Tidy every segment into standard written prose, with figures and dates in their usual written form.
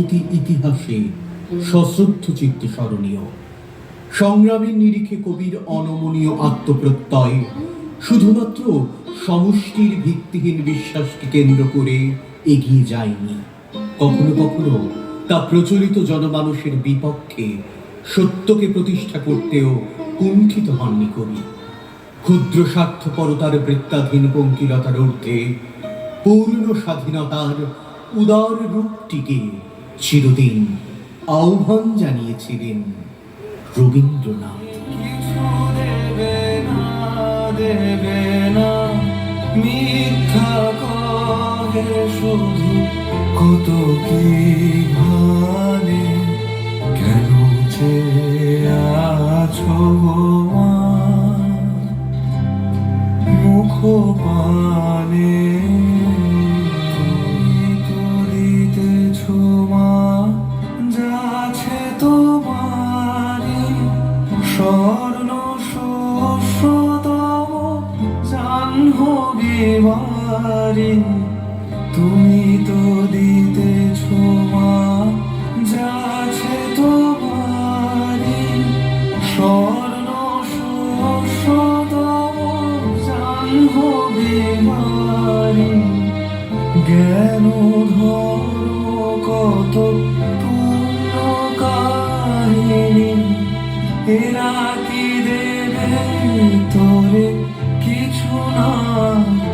অনুভূতি ইতিহাসে সশ্রদ্ধ চিত্তে স্মরণীয়। সংগ্রামের নিরিখে কবির অনমনীয় আত্মপ্রত্যয় শুধুমাত্র সমষ্টির ভিত্তিহীন বিশ্বাসকে কেন্দ্র করে এগিয়ে যায়নি, কখনো কখনো তা প্রচলিত জনমানুষের বিপক্ষে সত্যকে প্রতিষ্ঠা করতেও কুণ্ঠিত হননি কবি। ক্ষুদ্র স্বার্থপরতার বৃত্তাধীন পঙ্কিলতার ঊর্ধ্বে পূর্ণ স্বাধীনতার উদার রূপটিকে চিরদিন আহ্বান জানিয়েছিলেন রবীন্দ্রনাথ। দেবে না মিথ্যা কহে শুধু কত কি ভানে, কেন যে আছো মুখ পানে দিতেছ মা যাচ্ছে তোমারি স্বর্ণ জাহ্নবী, তুমি তো দিতেছ মা যাচ্ছে তোমারি স্বর্ণ জাহ্নবী, জ্ঞান ধর্ম কত পূর্ণ কাহিনী, এরা কি দেবে তোরে কিছু না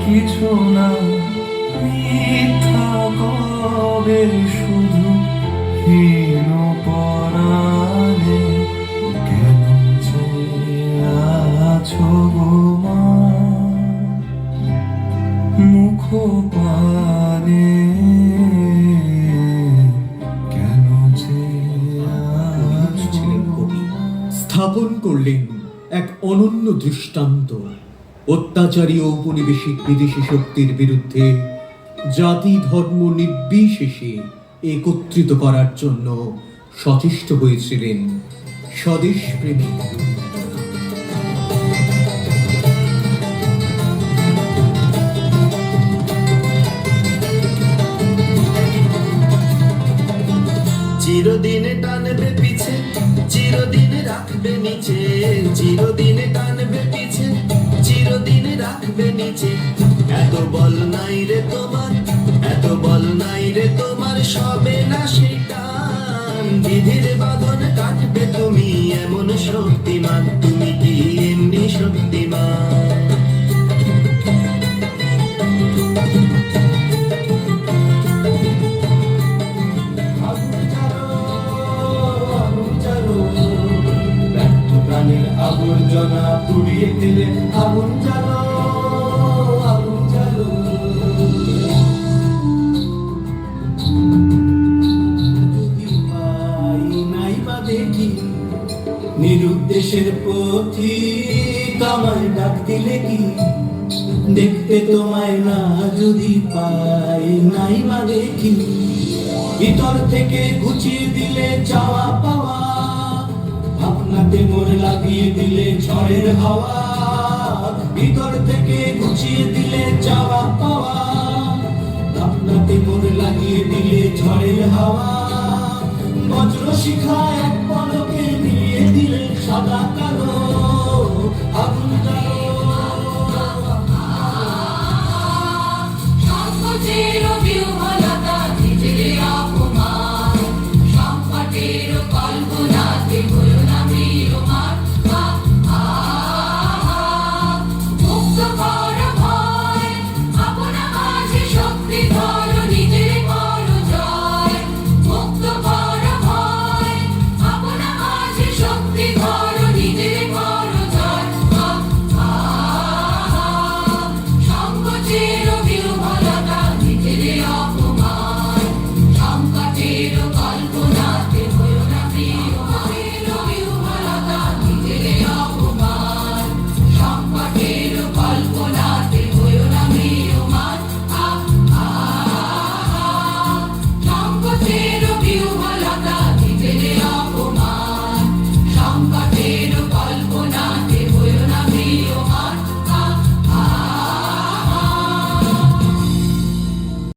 কিছু না, মিথ্যা কবে শুধু হীন পরাণে, কেন যে আছো গো মা মুখ পানে, কেন যে আছো কবি স্থাপন করলেন এক অনন্য দৃষ্টান্ত। অত্যাচারী ঔপনিবেশিক বিদেশি শক্তির বিরুদ্ধে জাতি ধর্ম নির্বিশেষে একত্রিত করার জন্য সচেষ্ট হয়েছিলেন স্বদেশপ্রেমী। চিরদিনে টানবে পিছে, চিরদিনে রাখবে নিচে, চিরদিনে টানবে পিছে, চিরদিনে রাখবে নিচে, এত বল নাই রে তোমার, এত বল নাই রে তোমার, সবে না সেটা বিধির বাঁধন কাটবে তুমি, এমন শক্তিমান তুমি কি এমনি শক্তিমান। আবর্জনা পুড়িয়ে দিলে আগুন জ্বালো, আগুন জ্বালো, যদি পাই নাই বা দেখি নিরুদ্দেশের পথিক আমায় ডাক দিলে কি, দেখতে তোমায় না যদি পাই নাই বা দেখি, ভিতর থেকে ঘুচিয়ে দিলে চাওয়া পাওয়া, আপনাতে মোর লাগিয়ে দিলে ঝড়ের হাওয়া, ভিতর থেকে ঘুচিয়ে দিলে চাওয়া পাওয়া, আপনাতে মোর লাগিয়ে দিলে ঝড়ের হাওয়া, বজ্র শিখা এক পলকে মিলিয়ে দিলে সাদা